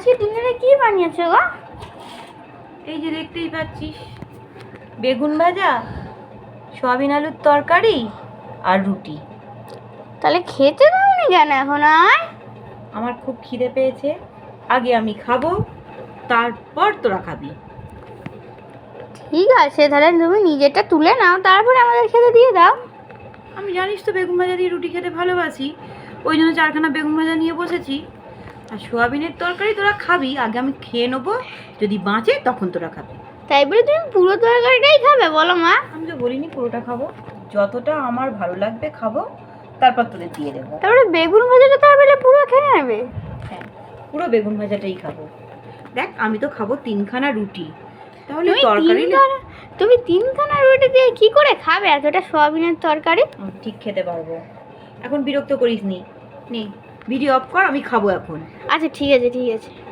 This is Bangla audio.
আজকে ডিনারে কি বানিয়েছো গো? এই যে দেখতেই পাচ্ছিস, বেগুন ভাজা, সয়াবিন আলুর তরকারি আর রুটি। তাহলে খেতে দাওনি কেন এখন আর? আমার খুব খিদে পেয়েছে, আগে আমি খাবো, তারপর তোরা খাবি। ঠিক আছে, তাহলে তুমি নিজেরটা তুলে নাও, তারপরে আমাদের খেতে দিয়ে দাও। আমি জানিস তো বেগুন ভাজা দিয়ে রুটি খেতে ভালোবাসি, ওই জন্য 4খানা বেগুন ভাজা নিয়ে বসেছি। আর সোয়াবিনের তরকারি তোরা খাবি, আগে আমি খেয়ে নেবো, যদি বাঁচে তখন তোরা খাবি। তাই বলে তুমি পুরো তরকারিটাই খাবে বলো মা? আমি তো বলিনি পুরোটা খাবো, যতটা আমার ভালো লাগবে খাবো, তারপর তোদের দিয়ে দেবো। তারপরে বেগুন ভাজাটা তারপরে পুরো খেয়ে নেবে? হ্যাঁ, পুরো বেগুন ভাজাটাই খাবো। দেখ, আমি তো খাবো 3খানা রুটি, তাহলে তরকারি তুমি 3খানা রুটি দিয়ে কি করে খাবে এতটা সয়াবিনের তরকারি? আমি ঠিক খেতে পারবো। এখন বিরক্ত করিস নি, নে ভিডিও অফ কর, আমি খাবো এখন। আচ্ছা ঠিক আছে ঠিক আছে।